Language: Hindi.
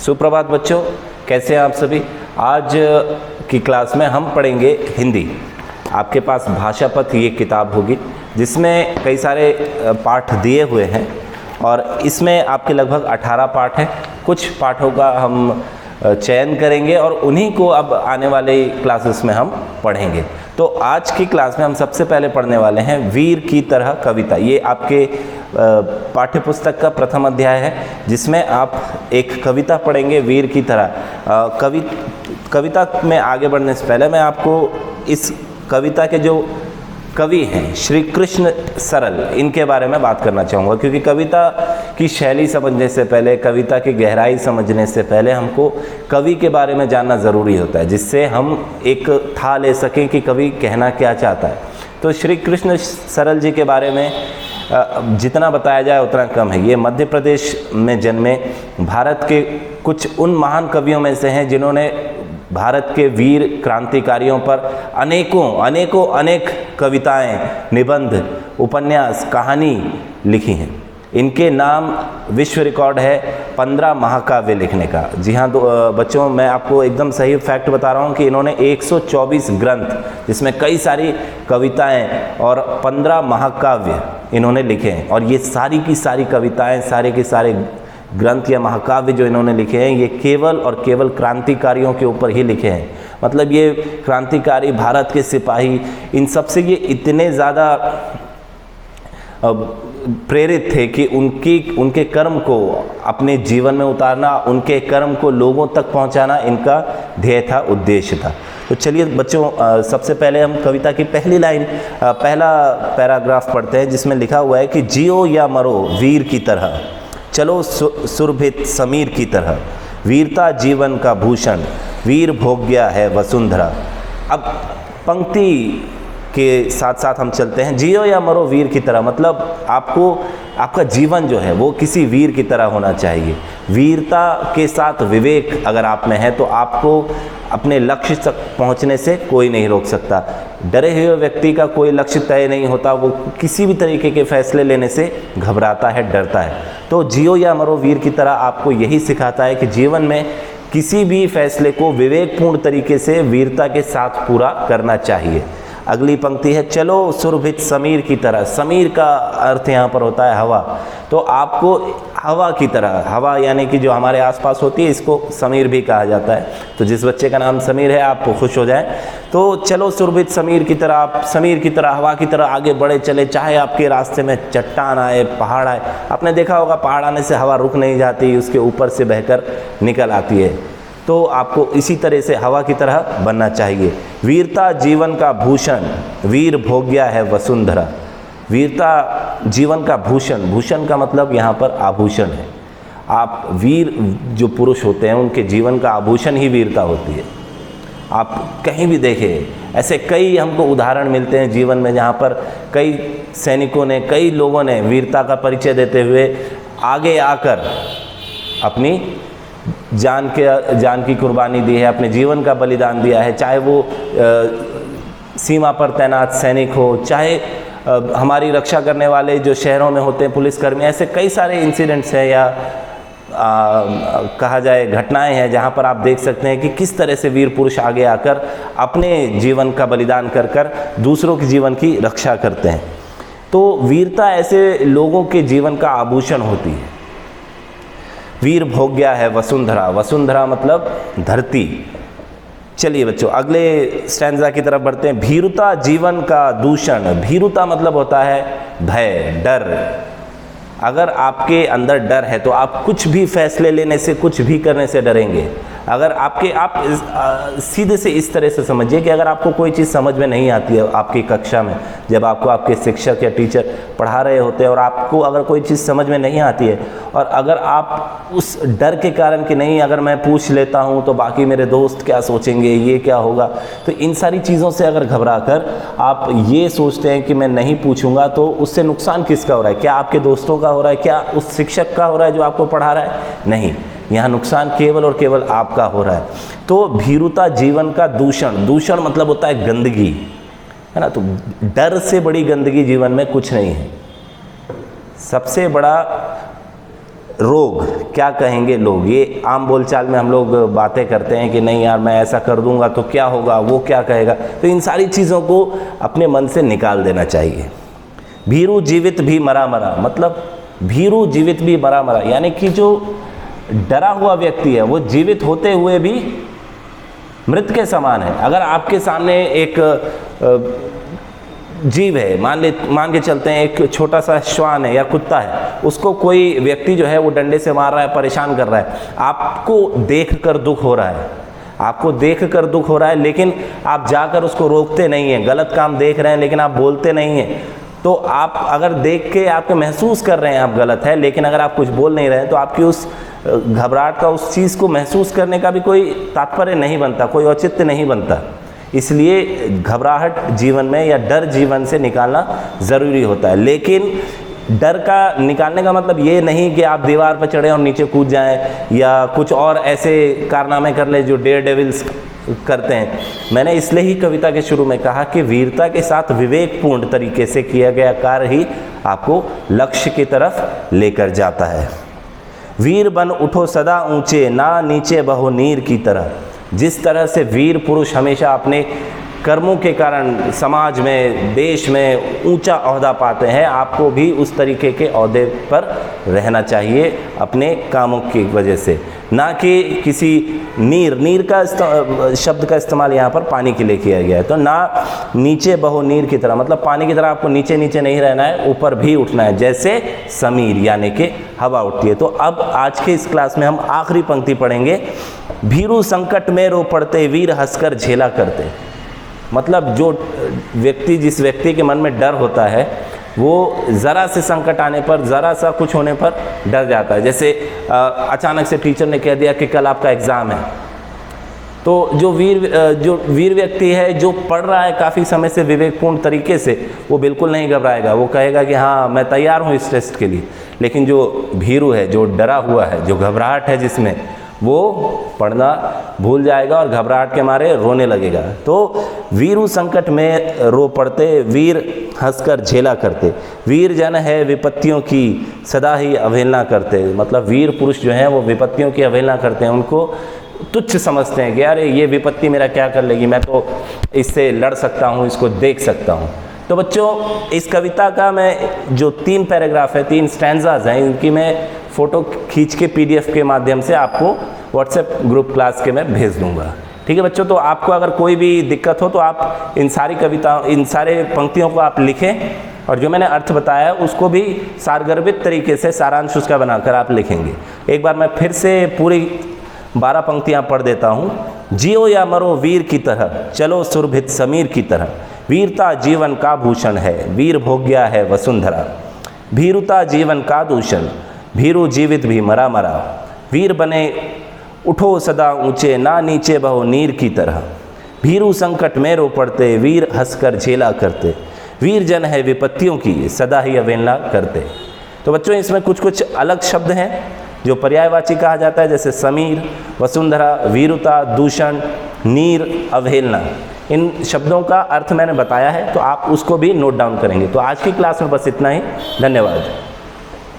सुप्रभात बच्चों, कैसे हैं आप सभी। आज की क्लास में हम पढ़ेंगे हिंदी। आपके पास भाषा पथ ये किताब होगी जिसमें कई सारे पाठ दिए हुए हैं और इसमें आपके लगभग 18 पाठ हैं। कुछ पाठों का हम चयन करेंगे और उन्हीं को अब आने वाले क्लासेस में हम पढ़ेंगे। तो आज की क्लास में हम सबसे पहले पढ़ने वाले हैं वीर की तरह कविता। ये आपके पाठ्य पुस्तक का प्रथम अध्याय है जिसमें आप एक कविता पढ़ेंगे वीर की तरह। कविता में आगे बढ़ने से पहले मैं आपको इस कविता के जो कवि हैं श्री कृष्ण सरल, इनके बारे में बात करना चाहूँगा, क्योंकि कविता की शैली समझने से पहले, कविता की गहराई समझने से पहले हमको कवि के बारे में जानना ज़रूरी होता है, जिससे हम एक था ले सकें कि कवि कहना क्या चाहता है। तो श्री कृष्ण सरल जी के बारे में जितना बताया जाए उतना कम है। ये मध्य प्रदेश में जन्मे भारत के कुछ उन महान कवियों में से हैं जिन्होंने भारत के वीर क्रांतिकारियों पर अनेक कविताएं, निबंध, उपन्यास, कहानी लिखी हैं। इनके नाम विश्व रिकॉर्ड है 15 महाकाव्य लिखने का। जी हाँ बच्चों, मैं आपको एकदम सही फैक्ट बता रहा हूँ कि इन्होंने 124 ग्रंथ जिसमें कई सारी कविताएं और 15 महाकाव्य इन्होंने लिखे हैं। और ये सारी की सारी कविताएं, सारे के सारे ग्रंथ या महाकाव्य जो इन्होंने लिखे हैं, ये केवल और केवल क्रांतिकारियों के ऊपर ही लिखे हैं। मतलब ये क्रांतिकारी, भारत के सिपाही, इन सब से ये इतने ज़्यादा प्रेरित थे कि उनके कर्म को अपने जीवन में उतारना, उनके कर्म को लोगों तक पहुंचाना इनका ध्येय था, उद्देश्य था। तो चलिए बच्चों, सबसे पहले हम कविता की पहली लाइन, पहला पैराग्राफ पढ़ते हैं जिसमें लिखा हुआ है कि जियो या मरो वीर की तरह, चलो सुरभित समीर की तरह, वीरता जीवन का भूषण, वीर भोग्या है वसुंधरा। अब पंक्ति के साथ साथ हम चलते हैं। जियो या मरो वीर की तरह, मतलब आपका जीवन जो है वो किसी वीर की तरह होना चाहिए। वीरता के साथ विवेक अगर आप में है तो आपको अपने लक्ष्य तक पहुंचने से कोई नहीं रोक सकता। डरे हुए व्यक्ति का कोई लक्ष्य तय नहीं होता, वो किसी भी तरीके के फैसले लेने से घबराता है, डरता है। तो जियो या मरो वीर की तरह आपको यही सिखाता है कि जीवन में किसी भी फैसले को विवेकपूर्ण तरीके से वीरता के साथ पूरा करना चाहिए। अगली पंक्ति है, चलो सुरभित समीर की तरह। समीर का अर्थ यहाँ पर होता है हवा। तो आपको हवा की तरह, हवा यानी कि जो हमारे आसपास होती है, इसको समीर भी कहा जाता है। तो जिस बच्चे का नाम समीर है आप खुश हो जाएं। तो चलो सुरभित समीर की तरह, आप समीर की तरह, हवा की तरह आगे बढ़े चले। चाहे आपके रास्ते में चट्टान आए, पहाड़ आए, आपने देखा होगा पहाड़ आने से हवा रुक नहीं जाती, उसके ऊपर से बहकर निकल आती है। तो आपको इसी तरह से हवा की तरह बनना चाहिए। वीरता जीवन का भूषण, वीर भोग्या है वसुंधरा। वीरता जीवन का भूषण, भूषण का मतलब यहाँ पर आभूषण है। आप वीर जो पुरुष होते हैं उनके जीवन का आभूषण ही वीरता होती है। आप कहीं भी देखें, ऐसे कई हमको उदाहरण मिलते हैं जीवन में जहाँ पर कई सैनिकों ने, कई लोगों ने वीरता का परिचय देते हुए आगे आकर अपनी जान की कुर्बानी दी है, अपने जीवन का बलिदान दिया है। चाहे वो सीमा पर तैनात सैनिक हो, चाहे हमारी रक्षा करने वाले जो शहरों में होते हैं पुलिसकर्मी, ऐसे कई सारे इंसिडेंट्स हैं या कहा जाए घटनाएं हैं जहां पर आप देख सकते हैं कि किस तरह से वीर पुरुष आगे आकर अपने जीवन का बलिदान कर दूसरों के जीवन की रक्षा करते हैं। तो वीरता ऐसे लोगों के जीवन का आभूषण होती है। वीर भोग्या है वसुंधरा, वसुंधरा मतलब धरती। चलिए बच्चों, अगले स्टैंजा की तरफ बढ़ते हैं। भीरुता जीवन का दूषण। भीरुता मतलब होता है भय, डर। अगर आपके अंदर डर है तो आप कुछ भी फैसले लेने से, कुछ भी करने से डरेंगे। अगर आप सीधे से इस तरह से समझिए कि अगर आपको कोई चीज़ समझ में नहीं आती है आपकी कक्षा में, जब आपको आपके शिक्षक या टीचर पढ़ा रहे होते हैं और आपको अगर कोई चीज़ समझ में नहीं आती है और अगर आप उस डर के कारण कि नहीं अगर मैं पूछ लेता हूँ तो बाकी मेरे दोस्त क्या सोचेंगे, ये क्या होगा, तो इन सारी चीज़ों से अगर घबरा कर आप ये सोचते हैं कि मैं नहीं पूछूंगा, तो उससे नुकसान किसका हो रहा है? क्या आपके दोस्तों का हो रहा है? क्या उस शिक्षक का हो रहा है जो आपको पढ़ा रहा है? नहीं, यहाँ नुकसान केवल और केवल आपका हो रहा है। तो भीरुता जीवन का दूषण। दूषण मतलब होता है गंदगी, है ना। तो डर से बड़ी गंदगी जीवन में कुछ नहीं है। सबसे बड़ा रोग, क्या कहेंगे लोग, ये आम बोलचाल में हम लोग बातें करते हैं कि नहीं यार मैं ऐसा कर दूंगा तो क्या होगा, वो क्या कहेगा। तो इन सारी चीज़ों को अपने मन से निकाल देना चाहिए। भीरू जीवित भी मरा मरा, मतलब भीरू जीवित भी मरा मरा, यानी कि जो डरा हुआ व्यक्ति है वो जीवित होते हुए भी मृत के समान है। अगर आपके सामने एक जीव है, मान के चलते हैं एक छोटा सा श्वान है या कुत्ता है, उसको कोई व्यक्ति जो है वो डंडे से मार रहा है, परेशान कर रहा है, आपको देखकर दुख हो रहा है, आपको देखकर दुख हो रहा है, लेकिन आप जाकर उसको रोकते नहीं हैं। गलत काम देख रहे हैं लेकिन आप बोलते नहीं हैं। तो आप अगर देख के आपके महसूस कर रहे हैं आप गलत है, लेकिन अगर आप कुछ बोल नहीं रहे हैं तो आपकी उस घबराहट का, उस चीज़ को महसूस करने का भी कोई तात्पर्य नहीं बनता, कोई औचित्य नहीं बनता। इसलिए घबराहट जीवन में या डर जीवन से निकालना ज़रूरी होता है। लेकिन डर का निकालने का मतलब ये नहीं कि आप दीवार पर चढ़े और नीचे कूद जाएं या कुछ और ऐसे कारनामे कर ले जो डेयर डेविल्स करते हैं। मैंने इसलिए ही कविता के शुरू में कहा कि वीरता के साथ विवेकपूर्ण तरीके से किया गया कार्य ही आपको लक्ष्य की तरफ लेकर जाता है। वीर बन उठो सदा ऊंचे, ना नीचे बहो नीर की तरह। जिस तरह से वीर पुरुष हमेशा अपने कर्मों के कारण समाज में, देश में ऊंचा ओहदा पाते हैं, आपको भी उस तरीके के ओहदे पर रहना चाहिए अपने कामों की वजह से, ना कि किसी नीर का शब्द का इस्तेमाल यहाँ पर पानी के लिए किया गया है। तो ना नीचे बहो नीर की तरह, मतलब पानी की तरह आपको नीचे नीचे नहीं रहना है, ऊपर भी उठना है, जैसे समीर यानी कि हवा उठती है। तो अब आज के इस क्लास में हम आखिरी पंक्ति पढ़ेंगे। भीरू संकट में रो पड़ते, वीर हंसकर झेला करते। मतलब जो व्यक्ति, जिस व्यक्ति के मन में डर होता है वो ज़रा से संकट आने पर, ज़रा सा कुछ होने पर डर जाता है। जैसे अचानक से टीचर ने कह दिया कि कल आपका एग्ज़ाम है, तो जो वीर व्यक्ति है, जो पढ़ रहा है काफ़ी समय से विवेकपूर्ण तरीके से, वो बिल्कुल नहीं घबराएगा, वो कहेगा कि हाँ मैं तैयार हूँ इस टेस्ट के लिए। लेकिन जो भीरू है, जो डरा हुआ है, जो घबराहट है जिसमें, वो पढ़ना भूल जाएगा और घबराहट के मारे रोने लगेगा। तो वीरू संकट में रो पड़ते, वीर हंसकर झेला करते। वीर जन है विपत्तियों की सदा ही अवहेलना करते। मतलब वीर पुरुष जो हैं वो विपत्तियों की अवहेलना करते हैं, उनको तुच्छ समझते हैं कि अरे ये विपत्ति मेरा क्या कर लेगी, मैं तो इससे लड़ सकता हूँ, इसको देख सकता हूँ। तो बच्चों, इस कविता का मैं जो 3 पैराग्राफ है, 3 स्टैंजाज हैं, इनकी मैं फ़ोटो खींच के PDF के माध्यम से आपको व्हाट्सएप ग्रुप क्लास के मैं भेज दूंगा। ठीक है बच्चों, तो आपको अगर कोई भी दिक्कत हो तो आप इन सारे पंक्तियों को आप लिखें, और जो मैंने अर्थ बताया उसको भी सारगर्भित तरीके से सारांश उसका बनाकर आप लिखेंगे। एक बार मैं फिर से पूरी 12 पंक्तियाँ पढ़ देता हूँ। जियो या मरो वीर की तरह, चलो सुरभित समीर की तरह। वीरता जीवन का भूषण है, वीर भोग्या है वसुंधरा। भीरुता जीवन का दूषण, भीरू जीवित भी मरा मरा। वीर बने उठो सदा ऊंचे, ना नीचे बहो नीर की तरह। भीरू संकट में रो पड़ते, वीर हंसकर झेला करते। वीर जन है विपत्तियों की सदा ही अवहेलना करते। तो बच्चों, इसमें कुछ अलग शब्द हैं जो पर्यायवाची कहा जाता है, जैसे समीर, वसुंधरा, वीरुता, दूषण, नीर, अवहेलना। इन शब्दों का अर्थ मैंने बताया है, तो आप उसको भी नोट डाउन करेंगे। तो आज की क्लास में बस इतना ही। धन्यवाद।